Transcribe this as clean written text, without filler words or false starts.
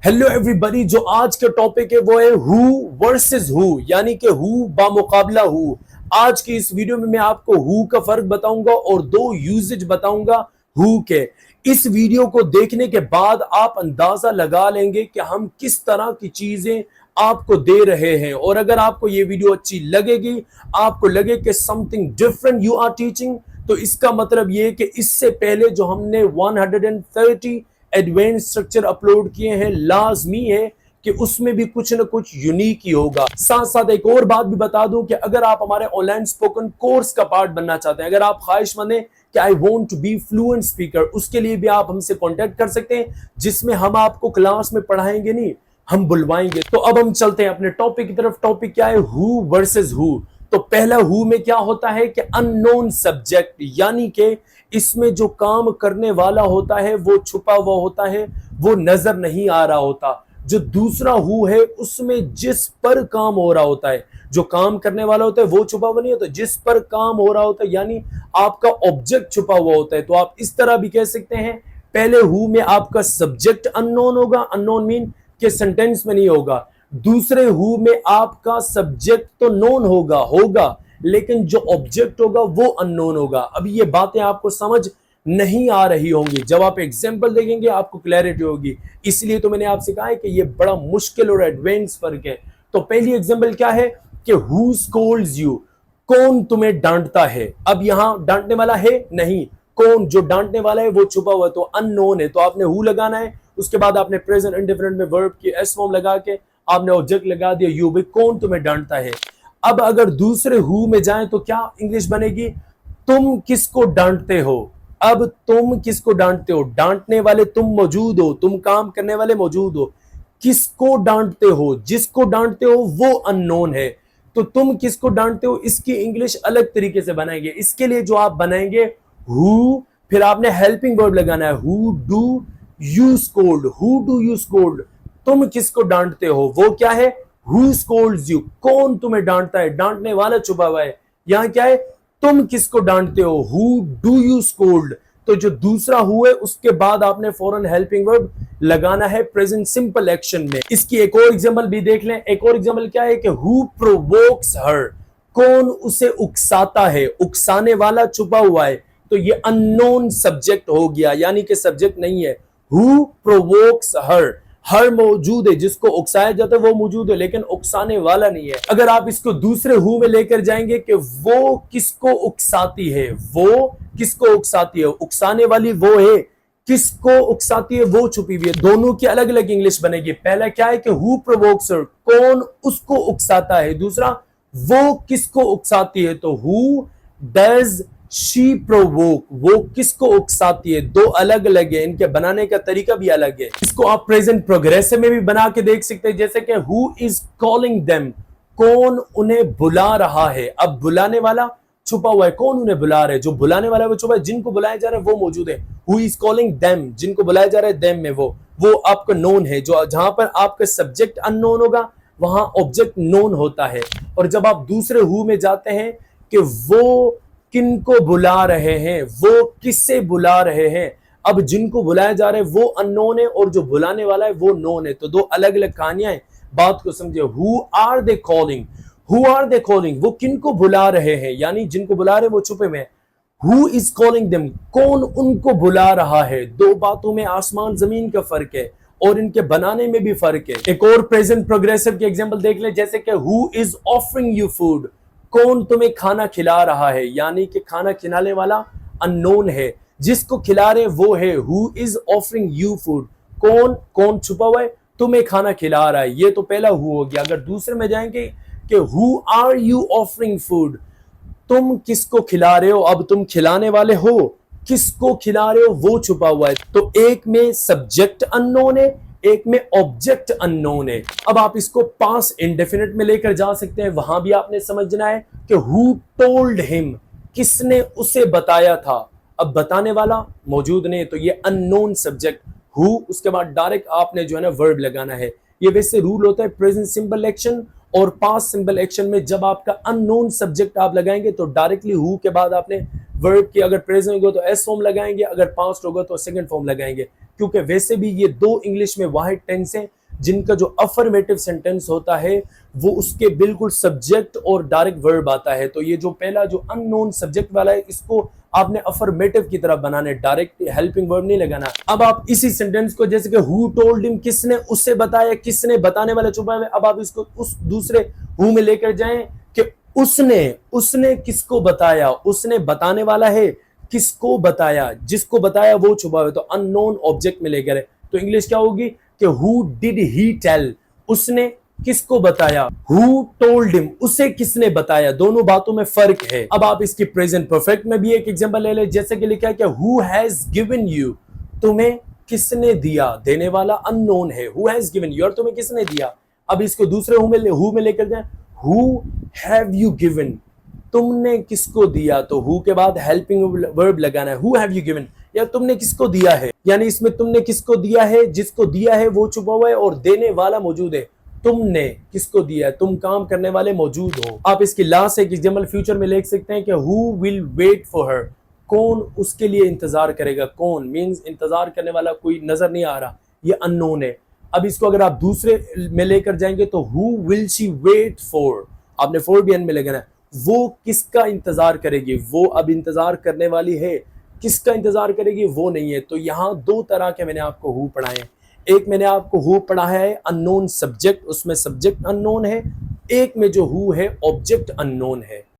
Hello everybody, जो आज का टॉपिक है वो है हु वर्सेस हु, यानी कि हु बामुकाबला हु। आज की इस वीडियो में मैं आपको हु का फर्क बताऊंगा और दो यूजेज बताऊंगा हु के। इस वीडियो को देखने के बाद आप अंदाजा लगा लेंगे कि हम किस तरह की चीजें आपको दे रहे हैं, और अगर आपको ये वीडियो अच्छी लगेगी, आपको लगे कि something different you are teaching, तो इसका मतलब ये कि इससे पहले जो हमने 130 एडवांस स्ट्रक्चर अपलोड किए हैं, लाजमी है कि उसमें भी कुछ ना कुछ यूनिक ही होगा। साथ साथ एक और बात भी बता दूं कि अगर आप हमारे ऑनलाइन स्पोकन कोर्स का पार्ट बनना चाहते हैं, अगर आप ख्वाहिशमंद हैं कि I want to be fluent speaker, उसके लिए भी आप हमसे कांटेक्ट कर सकते हैं, जिसमें हम आपको क्लास में पढ़ाएंगे नहीं, हम बुलवाएंगे। तो अब हम चलते हैं अपने टॉपिक की तरफ। टॉपिक क्या है? Who versus who. तो पहला हु में क्या होता है कि अननोन सब्जेक्ट, यानी कि इसमें जो काम करने वाला होता है वो छुपा हुआ होता है, वो नजर नहीं आ रहा होता। जो दूसरा हु है उसमें जिस पर काम हो रहा होता है, जो काम करने वाला होता है वो छुपा हुआ नहीं होता, जिस पर काम हो रहा होता है यानी आपका ऑब्जेक्ट छुपा हुआ होता है। तो आप इस तरह भी कह सकते हैं, पहले हु में आपका सब्जेक्ट अननोन होगा, अननोन मीन के सेंटेंस में नहीं होगा। दूसरे हु में आपका सब्जेक्ट तो नोन होगा लेकिन जो ऑब्जेक्ट होगा वो अननोन होगा। अब ये बातें आपको समझ नहीं आ रही होंगी, जब आप एग्जांपल देखेंगे आपको क्लैरिटी होगी। इसलिए तो मैंने आपसे कहा है कि ये बड़ा मुश्किल और एडवांस फर्क है। तो पहली एग्जांपल क्या है कि हु स्कोल्ड्स यू, कौन तुम्हें डांटता है। अब यहां डांटने वाला है नहीं, कौन जो डांटने वाला है वो छुपा हुआ है, तो अननोन है। तो आपने हु लगाना है, उसके बाद आपने प्रेजेंट इंडिफरेंट में वर्ब की एस फॉर्म लगा के आपने ऑब्जेक्ट लगा दिया यू, भी कौन तुम्हें डांटता है। अब अगर दूसरे हु में जाएं तो क्या इंग्लिश बनेगी? तुम किसको डांटते हो। अब तुम किसको डांटते हो, डांटने वाले तुम मौजूद हो, तुम काम करने वाले मौजूद हो। किसको डांटते हो, जिसको डांटते हो वो अननोन है। तो तुम किसको डांटते हो, इसकी इंग्लिश अलग तरीके से बनाएंगे। इसके लिए जो आप बनाएंगे हु, फिर आपने हेल्पिंग वर्ब लगाना है, who do you scold, who do you scold. तुम किसको डांटते हो, वो क्या है? हु स्कोल्ड्स यू, कौन तुम्हें डांटता है, डांटने वाला छुपा हुआ है। यहां क्या है? तुम किसको डांटते हो, हु डू यू स्कोल्ड। तो जो दूसरा हु है उसके बाद आपने फौरन हेल्पिंग वर्ब लगाना है प्रेजेंट सिंपल एक्शन में। इसकी एक और एग्जांपल भी देख लें। एक और एग्जांपल क्या है कि हु प्रोवोक्स हर, कौन उसे उकसाता है, उकसाने वाला छुपा हुआ है। तो ये अननोन सब्जेक्ट हो गया, यानी कि सब्जेक्ट नहीं है। हु प्रोवोक्स हर मौजूद है, जिसको उकसाया जाता है वो मौजूद है, लेकिन उकसाने वाला नहीं है। अगर आप इसको दूसरे हु में लेकर जाएंगे कि वो किसको उकसाती है, वो किसको उकसाती है, उकसाने वाली वो है, किसको उकसाती है वो छुपी हुई है। दोनों की अलग अलग इंग्लिश बनेगी। पहला क्या है कि हु प्रोवोक्स हर, कौन उसको उकसाता है। दूसरा वो किसको उकसाती है, तो हु डज शी प्रोवोक, वो किसको उकसाती है। दो अलग अलग है, इनके बनाने का तरीका भी अलग है। इसको आप प्रेजेंट प्रोग्रेसिव में भी बना के देख सकते हैं, जैसे कि हु इज कॉलिंग देम, कौन उन्हें बुला रहा है। अब बुलाने वाला छुपा हुआ है, कौन उन्हें बुला रहे, जो बुलाने वाला है वो छुपा है, जिनको बुलाया जा रहा है वो मौजूद है। हु इज कॉलिंग देम, जिनको बुलाया जा रहा है देम में वो आपका नोन है। जो जहां पर आपका सब्जेक्ट अननोन होगा वहां ऑब्जेक्ट नोन होता है। और जब आप दूसरे हु में जाते हैं कि वो किनको बुला रहे हैं, वो किससे बुला रहे हैं। अब जिनको बुलाया जा रहा है वो अननोन है और जो बुलाने वाला है वो नोन है। तो दो अलग अलग कहानियां हैं, बात को समझे। Who are they calling, who are they calling, वो किनको बुला रहे हैं, यानी जिनको बुला रहे हैं वो छुपे में। हु इज कॉलिंग देम, कौन उनको बुला रहा है। दो बातों में आसमान जमीन का फर्क है और इनके बनाने में भी फर्क है। एक और प्रेजेंट प्रोग्रेसिव के एग्जांपल देख ले, जैसे कि who is offering you food, कौन तुम्हें खाना खिला रहा है, यानी कि खाना खिलाने वाला अननोन है, जिसको खिला रहे वो है। Who is offering you food, कौन छुपा हुआ है, तुम्हें खाना खिला रहा है। ये तो पहला हु हो गया। अगर दूसरे में जाएंगे कि who are you offering food, तुम किसको खिला रहे हो। अब तुम खिलाने वाले हो, किसको खिला रहे हो वो छुपा हुआ है। तो एक में सब्जेक्ट अननोन है, एक में ऑब्जेक्ट अननोन है। अब आप इसको पास्ट इंडेफिनिट में लेकर जा सकते हैं, वहां भी आपने समझना है कि हु टोल्ड हिम, किसने उसे बताया था। अब बताने वाला मौजूद नहीं, तो ये अननोन सब्जेक्ट हु, उसके बाद डायरेक्ट आपने जो है ना वर्ब लगाना है। ये वैसे रूल होता है प्रेजेंट सिंपल एक्शन और पास्ट सिंपल एक्शन में। जब आपका अननोन सब्जेक्ट आप लगाएंगे तो डायरेक्टली हु के बाद आपने वर्ब की, अगर प्रेजेंट होगा तो एस फॉर्म लगाएंगे, अगर पास्ट होगा तो सेकंड फॉर्म लगाएंगे। क्योंकि वैसे भी ये दो इंग्लिश में वाहिद टेंस हैं जिनका जो अफर्मेटिव सेंटेंस होता है वो उसके बिल्कुल सब्जेक्ट और डायरेक्ट वर्ब आता है। तो ये जो पहला जो अननोन सब्जेक्ट वाला है इसको आपने अफर्मेटिव की तरफ बनाने, डायरेक्ट हेल्पिंग वर्ब नहीं लगाना। अब आप इसी सेंटेंस को जैसे कि हु टोल्ड हिम, किसने उससे बताया, किसने बताने वाला छुपा है, अब आप इसको उस दूसरे हु में लेकर जाएं कि उसने किसको बताया, उसने बताने वाला है, किसको बताया, जिसको बताया वो छुपा है, तो अननोन ऑब्जेक्ट में लेकर है। तो इंग्लिश क्या होगी कि हु डिड ही टेल, उसने किसको बताया, हु टोल्ड हिम, उसे किसने बताया, दोनों बातों में फर्क है। अब आप इसकी प्रेजेंट परफेक्ट में भी एक एग्जांपल ले ले, जैसे कि लिखा है कि हु हैज गिवन यू, तुम्हें किसने दिया, देने वाला अननोन है, हु हैज गिवन यू, और तुम्हें किसने दिया। अब इसको दूसरे हु में लेकर जाए, हु हैव यू गिवन, तुमने किसको दिया, तो हु के बाद हेल्पिंग वर्ब लगाना है, हु हैव यू गिवन, या तुमने किसको दिया है, यानी इसमें तुमने किसको दिया है, जिसको दिया है वो छुपा हुआ है और देने वाला मौजूद है। तुमने किसको दिया है, तुम काम करने वाले मौजूद हो। आप इसकी लास्ट एक एग्जांपल फ्यूचर में लिख सकते हैं कि who will wait for her, कौन उसके लिए इंतजार करेगा, कौन मींस इंतजार करने वाला कोई नजर नहीं आ रहा, ये अननोन है। अब इसको अगर आप दूसरे में लेकर जाएंगे तो who will she wait for, आपने फोर भी एन में लगाना है, वो किसका इंतजार करेगी, वो अब इंतजार करने वाली है, किसका इंतजार करेगी वो नहीं है। तो यहाँ दो तरह के मैंने आपको हु पढ़ाए हैं, एक मैंने आपको हु पढ़ाया है अननोन सब्जेक्ट, उसमें सब्जेक्ट अननोन है, एक में जो हु है ऑब्जेक्ट अननोन है।